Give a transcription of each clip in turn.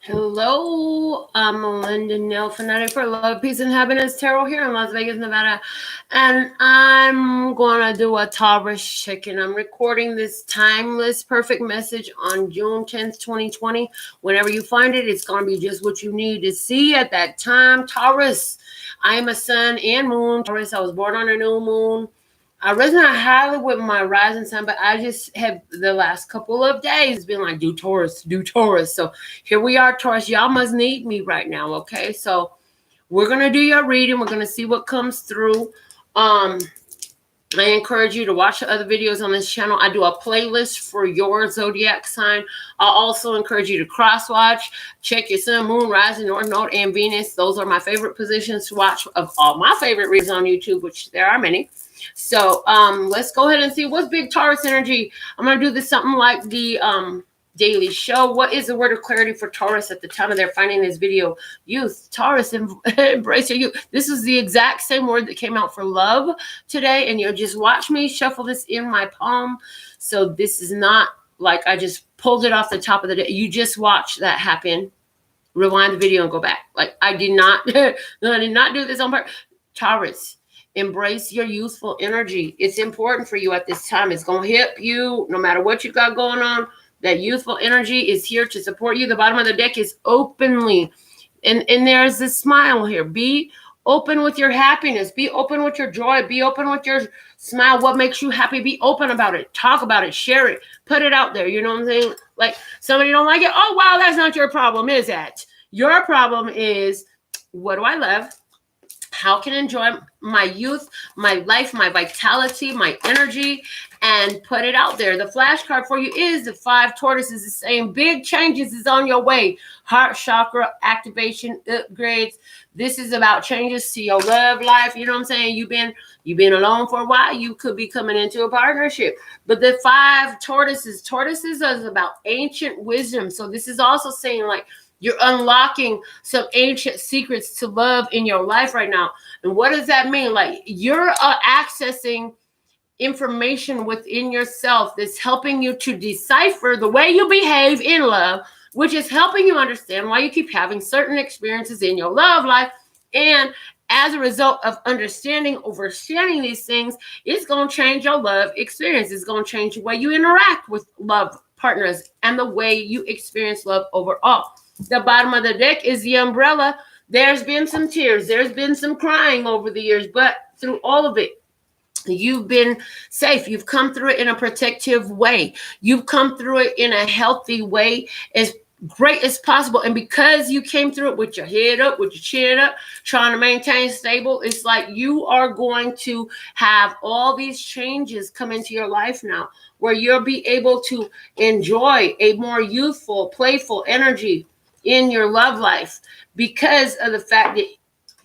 Hello, I'm Melinda NailFanatic for Love, Peace, and Happiness Tarot here in Las Vegas, Nevada. And I'm going to do a TAURUS check-in. I'm recording this timeless, perfect message on June 10th, 2020. Whenever you find it, it's going to be just what you need to see at that time. TAURUS, I am a sun and moon. TAURUS, I was born on a new moon. I resonate highly with my rising sign, but I just have the last couple of days been like, do Taurus, do Taurus. So here we are, Taurus. Y'all must need me right now, okay? So we're going to do your reading. We're going to see what comes through. I encourage you to watch the other videos on this channel. I do a playlist for your zodiac sign. I also encourage you to cross-watch. Check your sun, moon, rising, north node, and Venus. Those are my favorite positions to watch of all my favorite reads on YouTube, which there are many. So let's go ahead and see what's big Taurus energy. I'm going to do this something like the daily show. What is the word of clarity for Taurus at the time of their finding this video? Youth. Taurus, embrace your youth. This is the exact same word that came out for love today, and you'll just watch me shuffle this in my palm. So this is not like I just pulled it off the top of the day. You just watch that happen. Rewind the video and go back. Like I did not I did not do this on purpose. Taurus, embrace your youthful energy. It's important for you at this time. It's going to help you no matter what you got going on. That youthful energy is here to support you. The bottom of the deck is openly. And there's this smile here. Be open with your happiness. Be open with your joy. Be open with your smile. What makes you happy? Be open about it. Talk about it. Share it. Put it out there. You know what I'm saying? Like somebody don't like it. Oh, wow, that's not your problem, is that? Your problem is, what do I love? How can I enjoy my youth, my life, my vitality, my energy, and put it out there? The flashcard for you is the 5 tortoises. The same big changes is on your way. Heart chakra activation, upgrades. This is about changes to your love life. You know what I'm saying? You've been alone for a while. You could be coming into a partnership. But the 5 tortoises is about ancient wisdom. So this is also saying like, you're unlocking some ancient secrets to love in your life right now. And what does that mean? Like you're accessing information within yourself that's helping you to decipher the way you behave in love, which is helping you understand why you keep having certain experiences in your love life. And as a result of overstanding these things, it's going to change your love experience. It's going to change the way you interact with love partners and the way you experience love overall. The bottom of the deck is the umbrella. There's been some tears. There's been some crying over the years, but through all of it, you've been safe. You've come through it in a protective way. You've come through it in a healthy way, as great as possible. And because you came through it with your head up, with your chin up, trying to maintain stable, it's like you are going to have all these changes come into your life now, where you'll be able to enjoy a more youthful, playful energy in your love life because of the fact that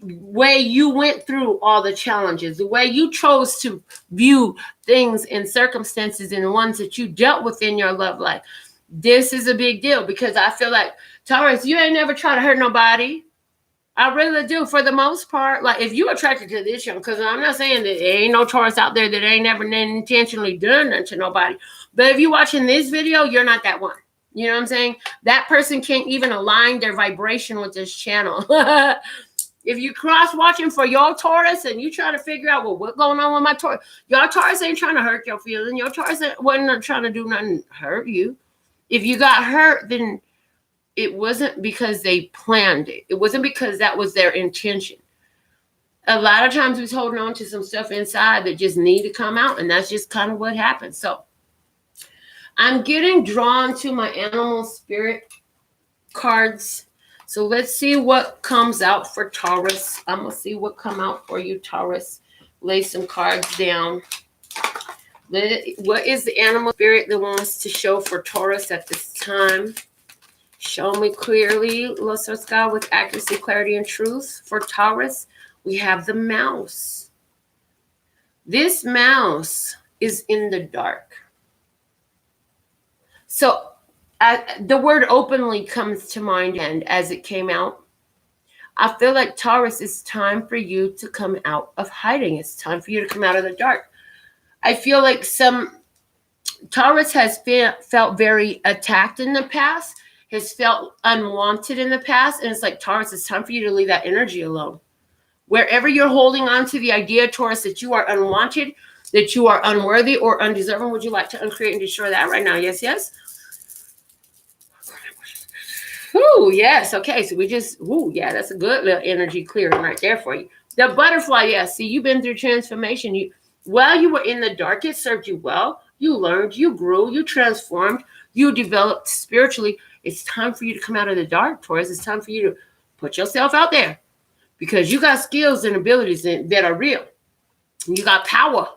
way you went through all the challenges, the way you chose to view things and circumstances and the ones that you dealt with in your love life. This is a big deal because I feel like, Taurus, you ain't never tried to hurt nobody. I really do, for the most part. Like, if you're attracted to this young, because I'm not saying that there ain't no Taurus out there that ain't never intentionally done nothing to nobody. But if you're watching this video, you're not that one. You know what I'm saying? That person can't even align their vibration with this channel. If you cross-watching for your Taurus and you try to figure out, well, what's going on with my Taurus? Your Taurus ain't trying to hurt your feelings. Your Taurus wasn't trying to do nothing to hurt you. If you got hurt, then it wasn't because they planned it. It wasn't because that was their intention. A lot of times we're holding on to some stuff inside that just need to come out, and that's just kind of what happens. So I'm getting drawn to my animal spirit cards. So let's see what comes out for Taurus. I'm going to see what come out for you, Taurus. Lay some cards down. What is the animal spirit that wants to show for Taurus at this time? Show me clearly, Luster Sky, with accuracy, clarity, and truth. For Taurus, we have the mouse. This mouse is in the dark. So the word openly comes to mind, and as it came out, I feel like Taurus, it's time for you to come out of hiding. It's time for you to come out of the dark. I feel like some Taurus has felt very attacked in the past, has felt unwanted in the past. And it's like, Taurus, it's time for you to leave that energy alone. Wherever you're holding on to the idea, Taurus, that you are unwanted, that you are unworthy or undeserving, would you like to uncreate and destroy that right now? Yes, yes. Ooh, yes. Okay, so we just, ooh, yeah, that's a good little energy clearing right there for you. The butterfly, yes. See, you've been through transformation. While you were in the dark, it served you well. You learned, you grew, you transformed, you developed spiritually. It's time for you to come out of the dark, Taurus. It's time for you to put yourself out there because you got skills and abilities that are real. You got power.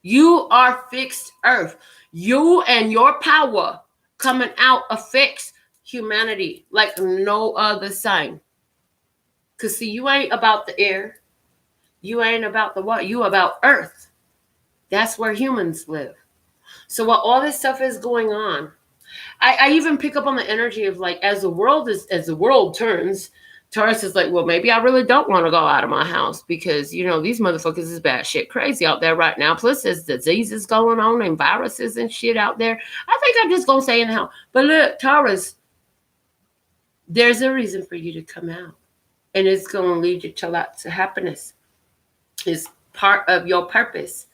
You are fixed earth. You and your power coming out affects humanity like no other sign. Because see, you ain't about the air. You ain't about the water. You about earth. That's where humans live. So while all this stuff is going on, I even pick up on the energy of like, as the world turns, Taurus is like, well, maybe I really don't want to go out of my house because, you know, these motherfuckers is bad shit crazy out there right now. Plus there's diseases going on and viruses and shit out there. I think I'm just going to stay in the house. But look, Taurus, there's a reason for you to come out. And it's going to lead you to lots of happiness. It's part of your purpose.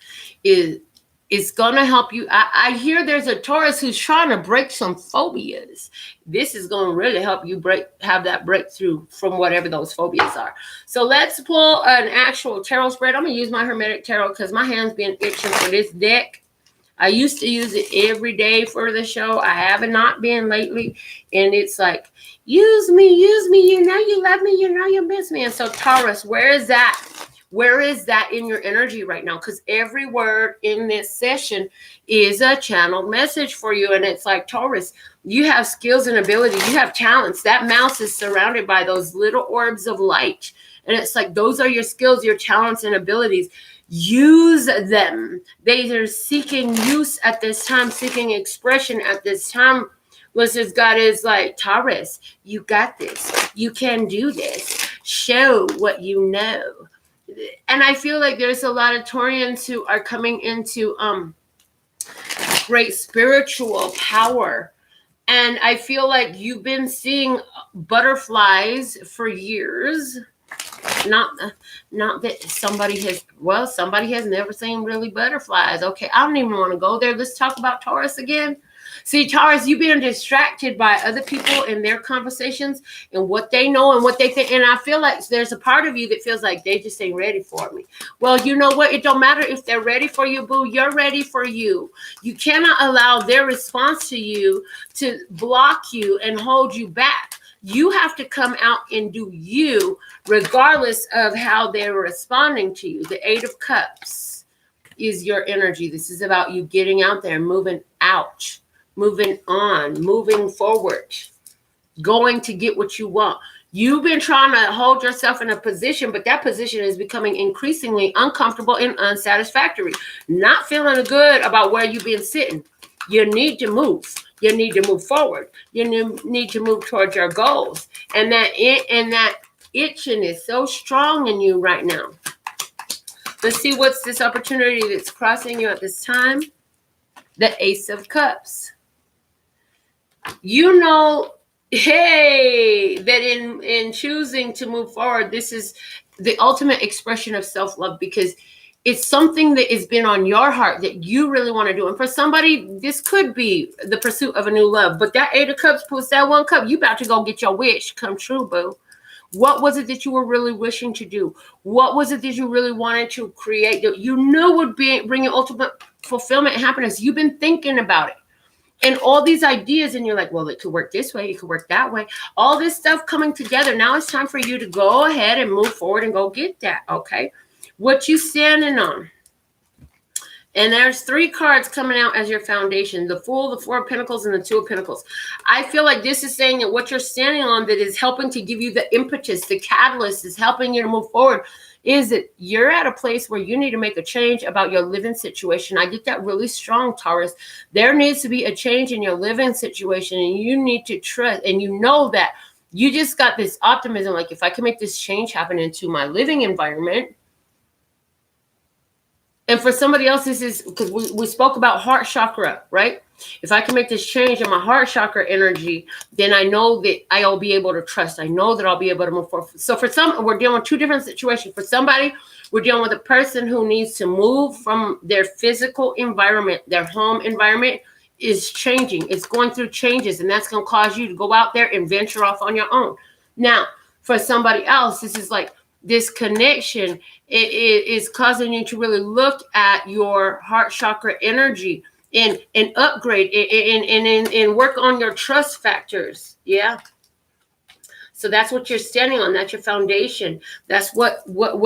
It's going to help you. I hear there's a Taurus who's trying to break some phobias. This is going to really help you have that breakthrough from whatever those phobias are. So let's pull an actual tarot spread. I'm going to use my Hermetic Tarot because my hand's been itching for this deck. I used to use it every day for the show. I haven't not been lately. And it's like, use me. You know you love me. You know you miss me. And so Taurus, where is that? Where is that in your energy right now? Because every word in this session is a channeled message for you. And it's like, Taurus, you have skills and ability. You have talents. That mouse is surrounded by those little orbs of light. And it's like, those are your skills, your talents and abilities. Use them. They are seeking use at this time, seeking expression at this time. Listen, God is like, Taurus, you got this. You can do this. Show what you know. And I feel like there's a lot of Taurians who are coming into great spiritual power. And I feel like you've been seeing butterflies for years. Not that somebody has never seen really butterflies. Okay, I don't even want to go there. Let's talk about Taurus again. See, Taurus, you've been distracted by other people and their conversations and what they know and what they think. And I feel like there's a part of you that feels like they just ain't ready for me. Well, you know what? It don't matter if they're ready for you, boo. You're ready for you. You cannot allow their response to you to block you and hold you back. You have to come out and do you, regardless of how they're responding to you. The Eight of Cups is your energy. This is about you getting out there, moving out, moving on, moving forward, going to get what you want. You've been trying to hold yourself in a position, but that position is becoming increasingly uncomfortable and unsatisfactory. Not feeling good about where you've been sitting. You need to move. You need to move forward. You need to move towards your goals. And that itching is so strong in you right now. Let's see what's this opportunity that's crossing you at this time. The Ace of Cups. You know, hey, that in choosing to move forward, this is the ultimate expression of self-love because it's something that has been on your heart that you really want to do. And for somebody, this could be the pursuit of a new love. But that Eight of Cups plus that one cup, you about to go get your wish come true, boo. What was it that you were really wishing to do? What was it that you really wanted to create that you knew would bring you ultimate fulfillment and happiness? You've been thinking about it. And all these ideas, and you're like, well, it could work this way. It could work that way. All this stuff coming together. Now it's time for you to go ahead and move forward and go get that, okay? What you standing on? And there's 3 cards coming out as your foundation. The Fool, the Four of Pentacles, and the Two of Pentacles. I feel like this is saying that what you're standing on that is helping to give you the impetus, the catalyst is helping you to move forward, is that you're at a place where you need to make a change about your living situation. I get that really strong, Taurus. There needs to be a change in your living situation, and you need to trust, and you know that you just got this optimism, like if I can make this change happen into my living environment. And for somebody else, this is because we spoke about heart chakra, right? If I can make this change in my heart chakra energy, then I know that I'll be able to trust. I know that I'll be able to move forward. So for some, we're dealing with two different situations. For somebody, we're dealing with a person who needs to move from their physical environment. Their home environment is changing. It's going through changes, and that's going to cause you to go out there and venture off on your own. Now, for somebody else, this is like this connection. It is causing you to really look at your heart chakra energy and upgrade and work on your trust factors. Yeah. So that's what you're standing on. That's your foundation. That's what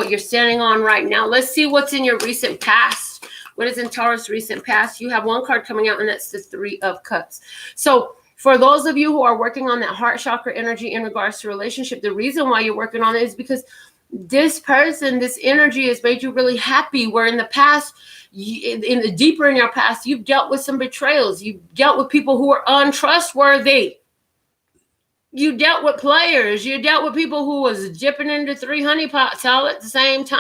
you're standing on right now. Let's see what's in your recent past. What is in Taurus recent past? You have one card coming out, and that's the Three of Cups. So for those of you who are working on that heart chakra energy in regards to relationship, the reason why you're working on it is because this person, this energy has made you really happy, where in the past, in the deeper in your past, you've dealt with some betrayals. You've dealt with people who are untrustworthy. You dealt with players. You dealt with people who was dipping into 3 honeypots all at the same time.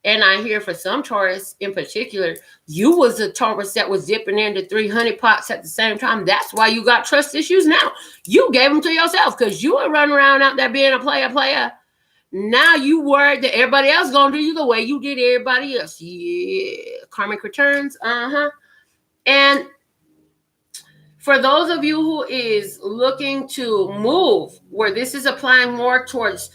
And I hear for some Taurus in particular, you was a Taurus that was dipping into 3 honeypots at the same time. That's why you got trust issues now. You gave them to yourself because you were running around out there being a player. Now you worried that everybody else going to do you the way you did everybody else. Yeah. Karmic returns. And for those of you who is looking to move, where this is applying more towards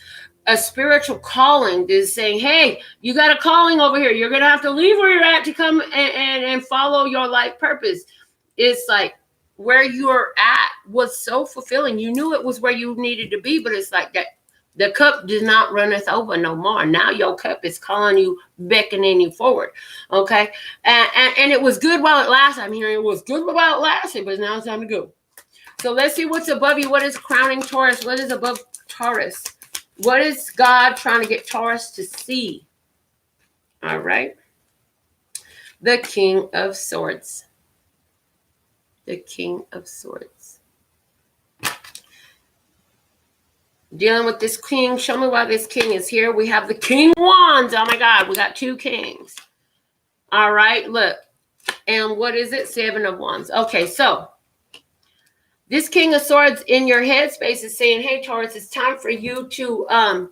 a spiritual calling, is saying, hey, you got a calling over here. You're going to have to leave where you're at to come and follow your life purpose. It's like where you're at was so fulfilling. You knew it was where you needed to be, but it's like that. The cup does not runneth over no more. Now your cup is calling you, beckoning you forward. Okay. And it was good while it lasted. I mean, it was good while it lasted, but now it's time to go. So let's see what's above you. What is crowning Taurus? What is above Taurus? What is God trying to get Taurus to see? All right. The King of Swords. The King of Swords. Dealing with this king. Show me why this king is here. We have the King of Wands. Oh my God, we got 2 kings. All right, look. And what is it? 7 of Wands. Okay, so this King of Swords in your headspace is saying, hey, Taurus, it's time for you to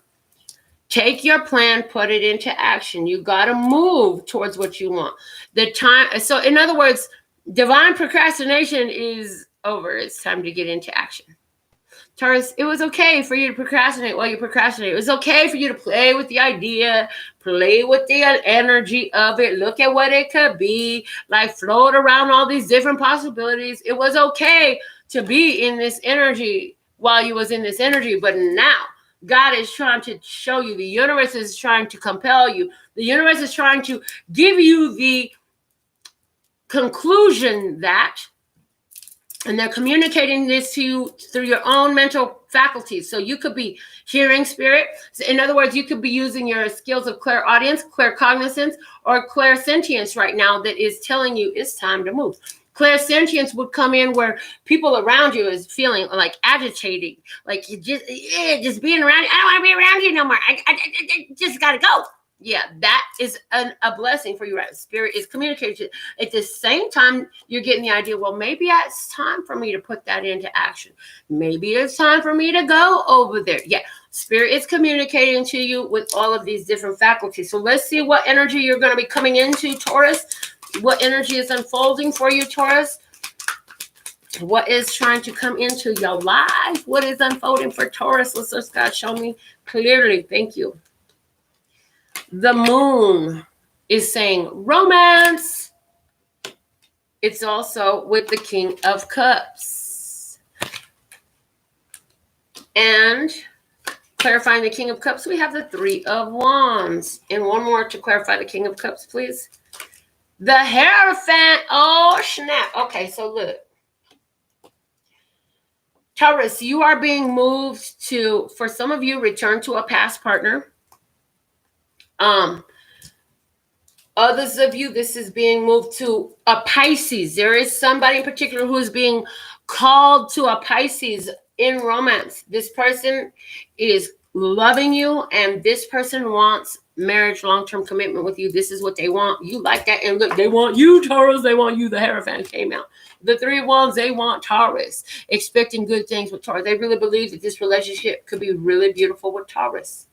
take your plan, put it into action. You got to move towards what you want. The time. So in other words, divine procrastination is over. It's time to get into action. Taurus, it was okay for you to procrastinate while you procrastinate. It was okay for you to play with the idea, play with the energy of it, look at what it could be, like float around all these different possibilities. It was okay to be in this energy while you was in this energy, but now God is trying to show you, the universe is trying to compel you. The universe is trying to give you the conclusion that, and they're communicating this to you through your own mental faculties. So you could be hearing spirit. In other words, you could be using your skills of clairaudience, claircognizance, or clairsentience right now that is telling you it's time to move. Clairsentience would come in where people around you is feeling like agitating, like you just being around you. I don't want to be around you no more. I just got to go. Yeah, that is a blessing for you, right? Spirit is communicating. At the same time, you're getting the idea, well, maybe it's time for me to put that into action. Maybe it's time for me to go over there. Yeah, Spirit is communicating to you with all of these different faculties. So let's see what energy you're going to be coming into, Taurus. What energy is unfolding for you, Taurus? What is trying to come into your life? What is unfolding for Taurus? Let's God show me clearly. Thank you. The Moon is saying romance. It's also with the King of Cups. And clarifying the King of Cups, we have the 3 of Wands. And one more to clarify the King of Cups, please. The Hierophant. Oh, snap. Okay, so look. Taurus, you are being moved to, for some of you, return to a past partner. Others of you, this is being moved to a Pisces. There is somebody in particular who is being called to a Pisces in romance. This person is loving you, and this person wants marriage, long-term commitment with you. This is what they want. You like that. And look, they want you, Taurus. They want you. The Hierophant came out. The 3 of Wands, they want Taurus. Expecting good things with Taurus. They really believe that this relationship could be really beautiful with Taurus.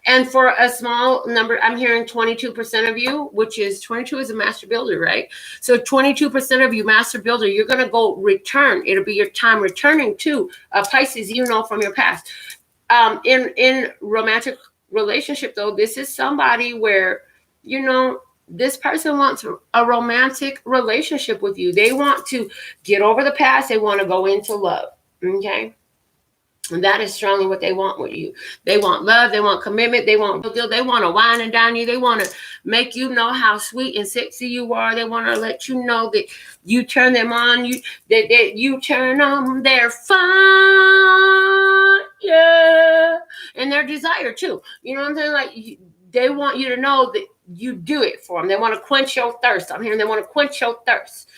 And for a small number, I'm hearing 22% of you, which is 22 is a master builder, right? So 22% of you master builder, you're going to go return. It'll be your time returning to Pisces, you know, from your past. In romantic relationship, though, this is somebody where, you know, this person wants a romantic relationship with you. They want to get over the past. They want to go into love. Okay. And that is strongly what they want with you. They want love. They want commitment. They want to wine and dine you. They want to make you know how sweet and sexy you are. They want to let you know that you turn them on. That you turn on their fire. Yeah. And their desire too. You know what I'm saying? Like they want you to know that you do it for them. They want to quench your thirst. I'm hearing they want to quench your thirst.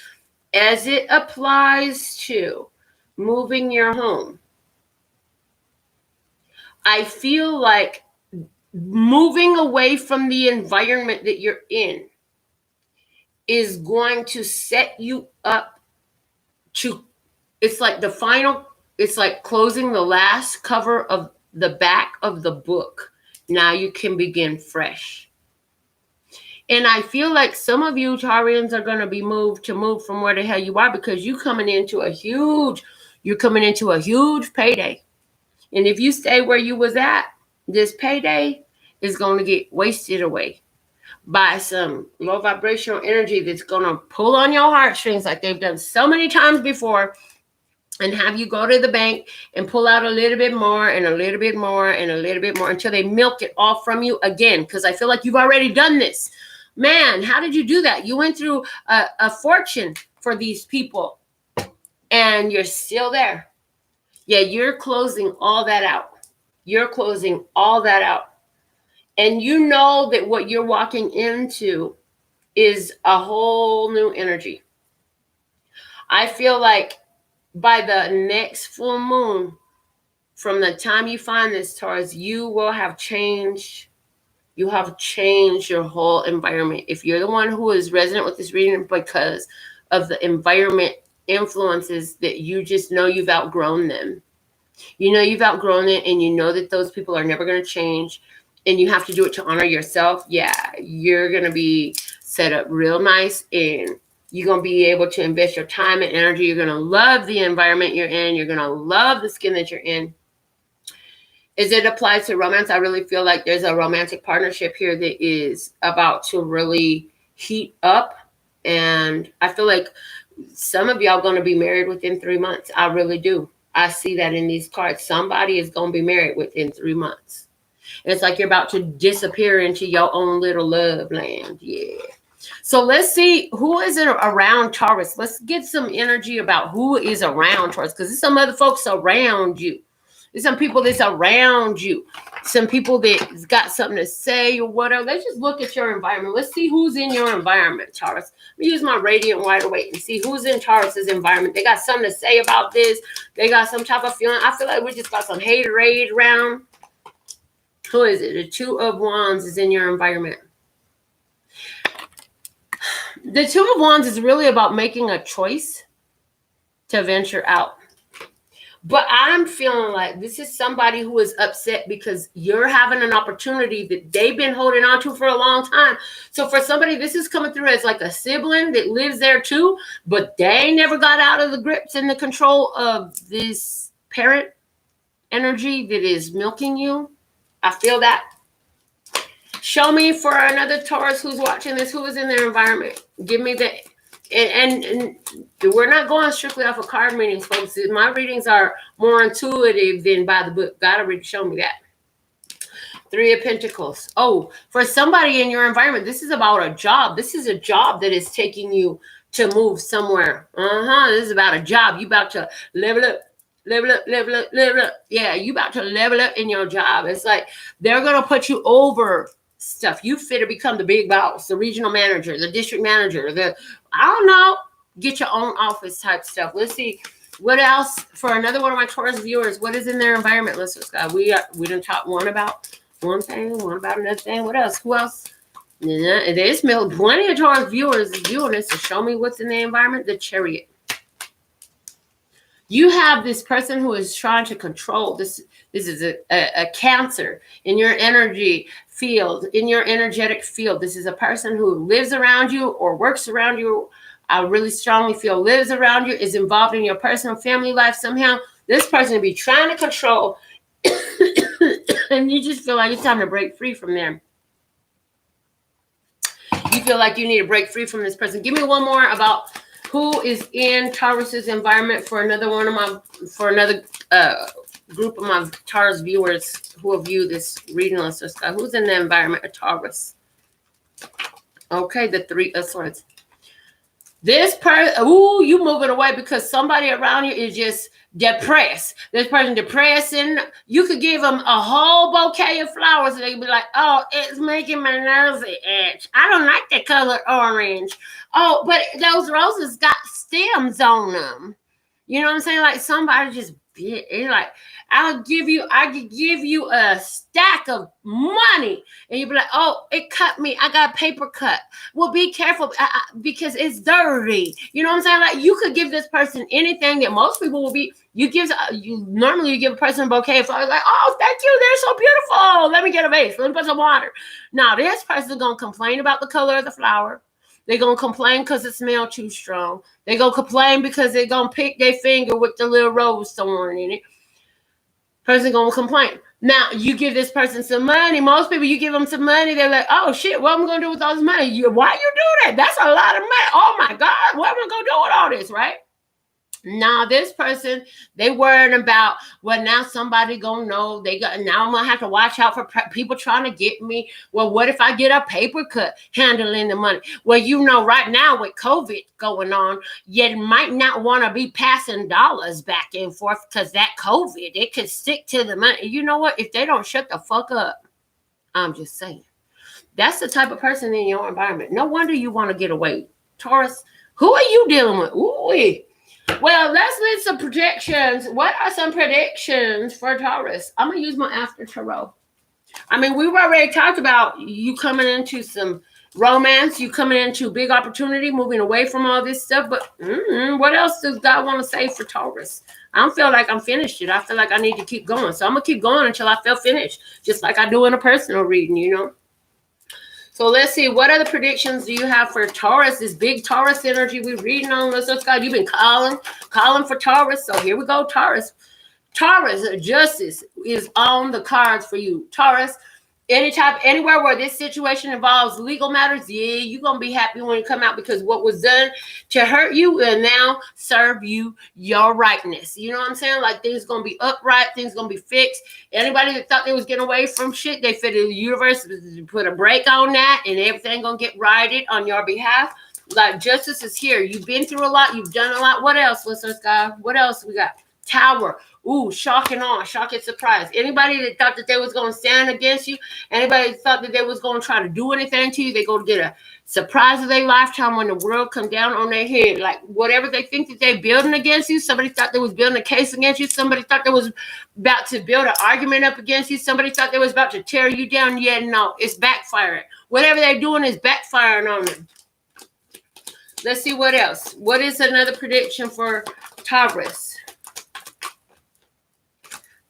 As it applies to moving your home, I feel like moving away from the environment that you're in is going to set you up to, it's like the final, it's like closing the last cover of the back of the book. Now you can begin fresh. And I feel like some of you Taurians are going to be moved from where the hell you are, because you're coming into a huge payday. And if you stay where you was at, this payday is going to get wasted away by some low vibrational energy that's going to pull on your heartstrings like they've done so many times before, and have you go to the bank and pull out a little bit more and a little bit more and a little bit more until they milk it all from you again. Because I feel like you've already done this. Man, how did you do that? You went through a fortune for these people and you're still there. Yeah, you're closing all that out. You're closing all that out. And you know that what you're walking into is a whole new energy. I feel like by the next full moon, from the time you find this, Taurus, you will have changed. You have changed your whole environment. If you're the one who is resonant with this reading because of the environment influences that you just know you've outgrown them. You know you've outgrown it, and you know that those people are never going to change, and you have to do it to honor yourself. Yeah, you're going to be set up real nice, and you're going to be able to invest your time and energy. You're going to love the environment you're in. You're going to love the skin that you're in. As it applies to romance, I really feel like there's a romantic partnership here that is about to really heat up. And I feel like some of y'all going to be married within 3 months. I really do. I see that in these cards. Somebody is going to be married within 3 months. And it's like you're about to disappear into your own little love land. Yeah. So let's see who is it around Taurus. Let's get some energy about who is around Taurus, because there's some other folks around you. There's some people that's around you. Some people that's got something to say or whatever. Let's just look at your environment. Let's see who's in your environment, Taurus. Let me use my radiant wider weight and see who's in Taurus's environment. They got something to say about this. They got some type of feeling. I feel like we just got some haterade around. Who is it? The 2 of Wands is in your environment. The 2 of Wands is really about making a choice to venture out. But I'm feeling like this is somebody who is upset because you're having an opportunity that they've been holding on to for a long time. So for somebody, this is coming through as like a sibling that lives there too, but they never got out of the grips and the control of this parent energy that is milking you. I feel that. Show me for another Taurus who's watching this, who is in their environment. Give me the... And we're not going strictly off of card readings, folks. My readings are more intuitive than by the book. Gotta show me that. 3 of Pentacles. Oh, for somebody in your environment, this is about a job. This is a job that is taking you to move somewhere. This is about a job. You about to level up. Yeah, you about to level up in your job. It's like they're going to put you over stuff. You fit to become the big boss, the regional manager, the district manager, I don't know, get your own office type stuff. Let's see what else for another one of my Taurus viewers. What is in their environment? Let's go. We done talked one about One thing, one about another thing. What else? Who else? Yeah, there's plenty of Taurus viewers viewing this. So show me what's in the environment. The Chariot. You have this person who is trying to control this. This is a Cancer in your energy field, in your energetic field. This is a person who lives around you or works around you. I really strongly feel lives around you, is involved in your personal family life somehow. This person will be trying to control, and you just feel like it's time to break free from them. You feel like you need to break free from this person. Give me one more about who is in Taurus's environment for another group of my Taurus viewers who will view this reading on Sky. Who's in the environment of Taurus? Okay, the Three of Swords. This person, you moving away because somebody around you is just depressed. This person depressing. You could give them a whole bouquet of flowers and they'd be like, oh, it's making my nose itch. I don't like the color orange. Oh, but those roses got stems on them. You know what I'm saying? Like somebody just it's like, I could give you a stack of money and you'd be like, oh, it cut me. I got a paper cut. Well, be careful because it's dirty. You know what I'm saying? Like you could give this person anything that most people will be. Normally you give a person a bouquet of flowers like, oh, thank you. They're so beautiful. Let me get a vase. Let me put some water. Now this person's going to complain about the color of the flower. They're going to complain because it smells too strong. They're going to complain because they're going to pick their finger with the little rose thorn in it. Person going to complain. Now, you give this person some money. Most people, you give them some money, they're like, oh, shit, what am I going to do with all this money? Why you do that? That's a lot of money. Oh, my God, what am I going to do with all this, right? Now this person, they worrying about, well, now somebody gonna know. Now I'm gonna have to watch out for people trying to get me. Well, what if I get a paper cut handling the money? Well, you know, right now with COVID going on, you might not want to be passing dollars back and forth because that COVID, it could stick to the money. You know what? If they don't shut the fuck up, I'm just saying. That's the type of person in your environment. No wonder you want to get away. Taurus, who are you dealing with? Ooh-wee. Well, let's leave some predictions. What are some predictions for Taurus? I'm going to use my after tarot. I mean, we've already talked about you coming into some romance, you coming into big opportunity, moving away from all this stuff. But what else does God want to say for Taurus? I don't feel like I'm finished yet. I feel like I need to keep going. So I'm going to keep going until I feel finished, just like I do in a personal reading, you know. So let's see, what other predictions do you have for Taurus? This big Taurus energy we're reading on. Let's God, you've been calling for Taurus. So here we go, Taurus. Taurus, justice is on the cards for you. Taurus, anywhere where this situation involves legal matters, yeah, you're going to be happy when you come out because what was done to hurt you will now serve you your rightness. You know what I'm saying? Like things going to be upright, things going to be fixed. Anybody that thought they was getting away from shit, they feel the universe put a break on that and everything going to get righted on your behalf. Like justice is here. You've been through a lot. You've done a lot. What else, listeners, God? What else we got? Tower. Ooh, shock and awe, shock and surprise. Anybody that thought that they was going to stand against you, anybody that thought that they was going to try to do anything to you, they go to get a surprise of their lifetime when the world come down on their head. Like whatever they think that they're building against you, somebody thought they was building a case against you, somebody thought they was about to build an argument up against you, somebody thought they was about to tear you down. Yeah, no, it's backfiring. Whatever they're doing is backfiring on them. Let's see what else. What is another prediction for Taurus?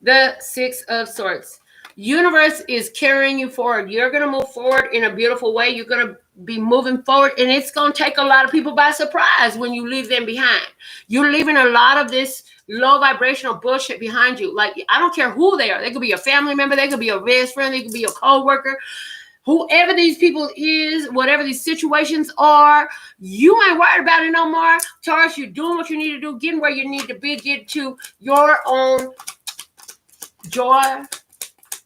The Six of Swords. Universe is carrying you forward. You're going to move forward in a beautiful way. You're going to be moving forward, and it's going to take a lot of people by surprise when you leave them behind. You're leaving a lot of this low vibrational bullshit behind you. Like, I don't care who they are. They could be a family member. They could be a best friend. They could be a co-worker. Whoever these people is, whatever these situations are, you ain't worried about it no more. Taurus, you're doing what you need to do, getting where you need to be, get to your own joy.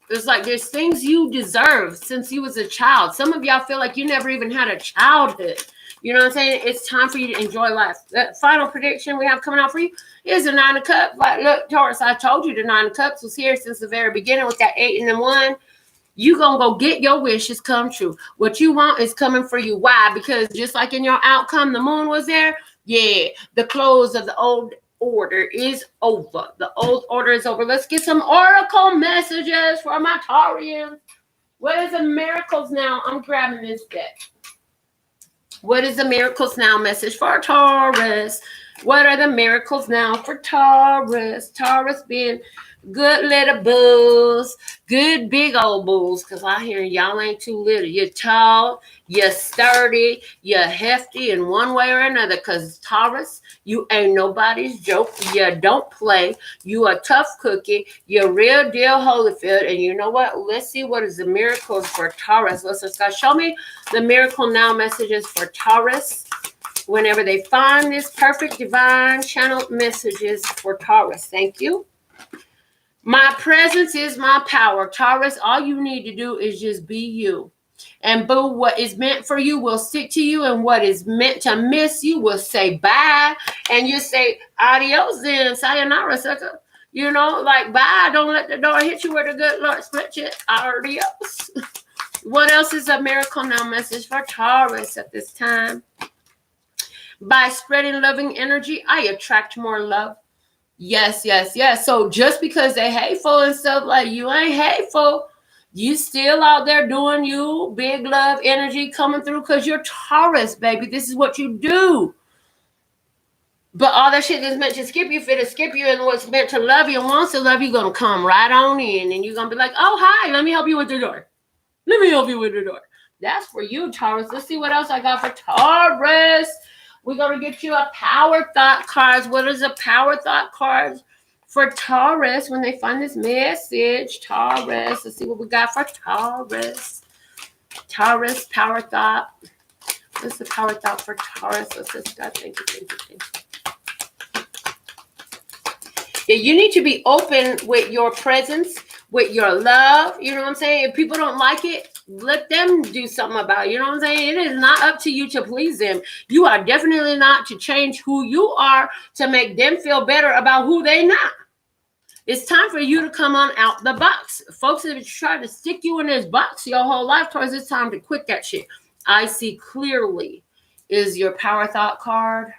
It's like there's things you deserve since you was a child. Some of y'all feel like you never even had a childhood. You know what I'm saying? It's time for you to enjoy life. That final prediction we have coming out for you is the Nine of Cups. Like, look, Taurus, I told you the Nine of Cups was here since the very beginning with that 8 and the 1. You gonna go get your wishes come true. What you want is coming for you. Why? Because just like in your outcome, the moon was there. Yeah, the close of the old order is over. The old order is over. Let's get some oracle messages for my Taurians. What is the miracles now? I'm grabbing this deck. What is the miracles now message for Taurus? What are the miracles now for Taurus? Taurus being good little bulls, good big old bulls, because I hear y'all ain't too little. You're tall, you're sturdy, you're hefty in one way or another, because Taurus, you ain't nobody's joke. You don't play. You a tough cookie. You're real deal Holyfield. And you know what? Let's see what is the miracles for Taurus. Let's discuss. Show me the miracle now messages for Taurus. Whenever they find this perfect divine channel messages for Taurus. Thank you. My presence is my power. Taurus, all you need to do is just be you. And boo, what is meant for you will stick to you, and what is meant to miss you will say bye. And you say adios and sayonara, sucker. You know, like bye. Don't let the door hit you where the good Lord split you. Adios. What else is a miracle now message for Taurus at this time? By spreading loving energy, I attract more love. Yes, yes, yes. So just because they hateful and stuff, like, you ain't hateful. You still out there doing you. Big love energy coming through because you're Taurus, baby. This is what you do. But all that shit that's meant to skip you, fit to skip you, and what's meant to love you and wants to love you, going to come right on in. And you're going to be like, oh, hi, let me help you with the door. Let me help you with the door. That's for you, Taurus. Let's see what else I got for Taurus. We're going to get you a power thought cards. What is a power thought cards for Taurus when they find this message? Taurus. Let's see what we got for Taurus. Taurus, power thought. What's the power thought for Taurus? Let's just go. Thank you. Yeah, you need to be open with your presence, with your love. You know what I'm saying? If people don't like it, let them do something about it. You know what I'm saying? It is not up to you to please them. You are definitely not to change who you are to make them feel better about who they not. It's time for you to come on out the box. Folks that have tried to stick you in this box your whole life, towards it's time to quit that shit. I see clearly is your power thought card.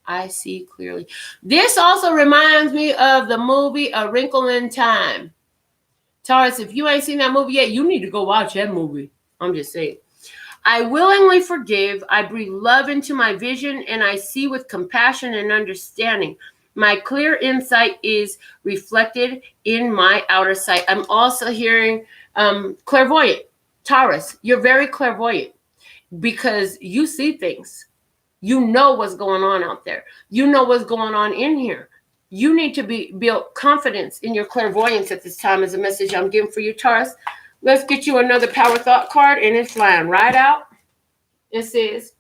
I see clearly. This also reminds me of the movie A Wrinkle in Time. Taurus, if you ain't seen that movie yet, you need to go watch that movie. I'm just saying. I willingly forgive. I breathe love into my vision, and I see with compassion and understanding. My clear insight is reflected in my outer sight. I'm also hearing clairvoyant. Taurus, you're very clairvoyant because you see things. You know what's going on out there. You know what's going on in here. You need to build confidence in your clairvoyance at this time is a message I'm giving for you, Taurus. Let's get you another power thought card, and it's flying right out. It says,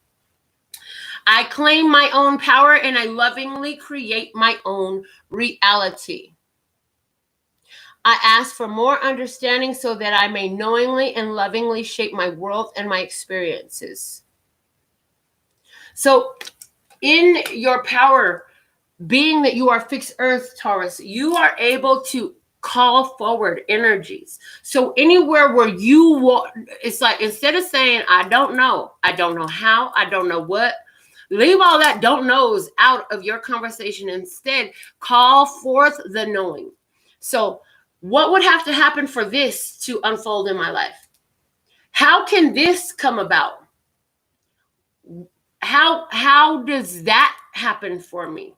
I claim my own power and I lovingly create my own reality. I ask for more understanding so that I may knowingly and lovingly shape my world and my experiences. So in your power, being that you are fixed earth, Taurus, you are able to call forward energies. So anywhere where you want, it's like, instead of saying, I don't know how, I don't know what, leave all that don't knows out of your conversation. Instead, call forth the knowing. So what would have to happen for this to unfold in my life? How can this come about? How does that happen for me?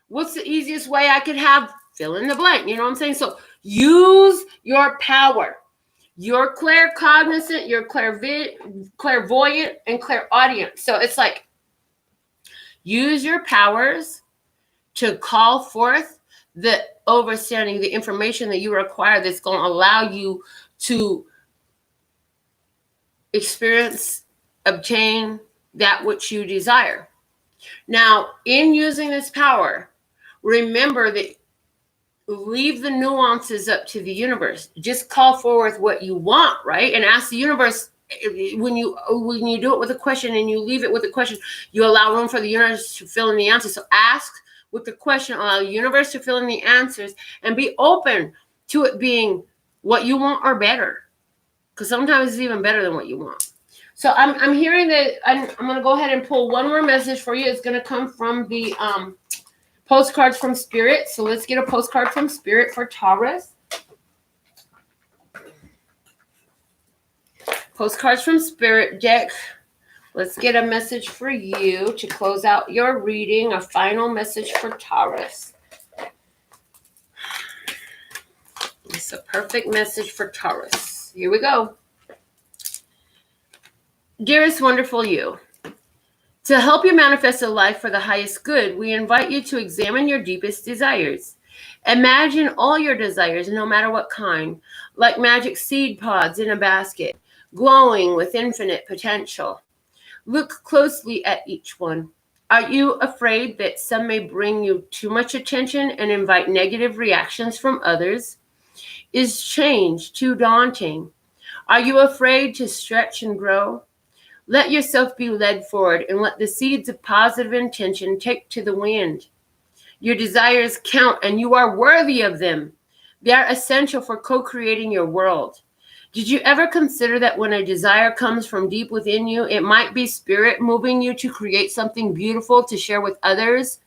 What's the easiest way I could have fill in the blank? You know what I'm saying? So use your power. You're claircognizant, you're clairvoyant, and clairaudient. So it's like, use your powers to call forth the understanding, the information that you require that's going to allow you to experience, obtain that which you desire. Now, in using this power, remember that leave the nuances up to the universe. Just call forth what you want, right? And ask the universe. When you do it with a question and you leave it with a question, you allow room for the universe to fill in the answers. So ask with the question, allow the universe to fill in the answers, and be open to it being what you want or better. Because sometimes it's even better than what you want. So I'm hearing that I'm going to go ahead and pull one more message for you. It's going to come from the postcards from Spirit. So let's get a postcard from Spirit for Taurus. Postcards from Spirit deck. Let's get a message for you to close out your reading. A final message for Taurus. It's a perfect message for Taurus. Here we go. Dearest wonderful you, to help you manifest a life for the highest good, we invite you to examine your deepest desires. Imagine all your desires, no matter what kind, like magic seed pods in a basket, glowing with infinite potential. Look closely at each one. Are you afraid that some may bring you too much attention and invite negative reactions from others? Is change too daunting? Are you afraid to stretch and grow? Let yourself be led forward and let the seeds of positive intention take to the wind. Your desires count and you are worthy of them. They are essential for co-creating your world. Did you ever consider that when a desire comes from deep within you, it might be spirit moving you to create something beautiful to share with others?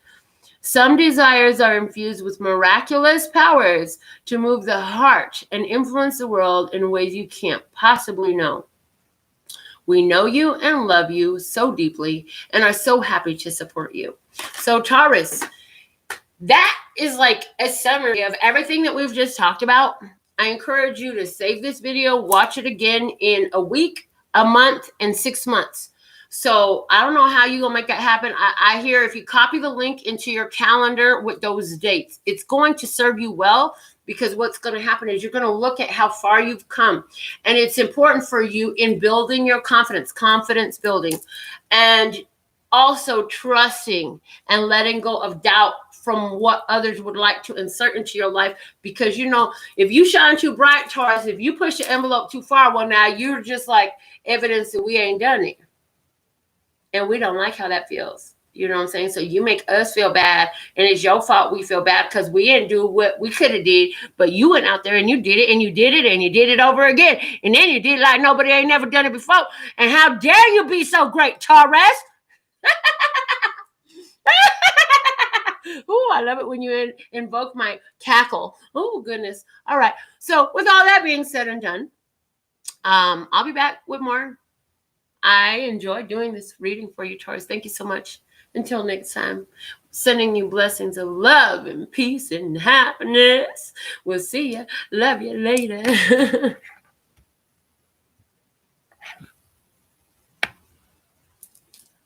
Some desires are infused with miraculous powers to move the heart and influence the world in ways you can't possibly know. We know you and love you so deeply and are so happy to support you. So Taurus, that is like a summary of everything that we've just talked about. I encourage you to save this video, watch it again in a week, a month, and 6 months. So I don't know how you're going to make that happen. I hear if you copy the link into your calendar with those dates, it's going to serve you well, because what's going to happen is you're going to look at how far you've come. And it's important for you in building your confidence building, and also trusting and letting go of doubt from what others would like to insert into your life. Because, you know, if you shine too bright, Taurus, if you push the envelope too far, well, now you're just like evidence that we ain't done it. And we don't like how that feels. You know what I'm saying? So you make us feel bad, and it's your fault we feel bad because we didn't do what we could have did, but you went out there and you did it, and you did it, and you did it over again. And then you did it like nobody ain't never done it before. And how dare you be so great, Taurus? Oh, I love it when you invoke my cackle. Oh, goodness. All right. So with all that being said and done, I'll be back with more. I enjoyed doing this reading for you, Taurus. Thank you so much. Until next time, sending you blessings of love and peace and happiness. We'll see you. Love you later.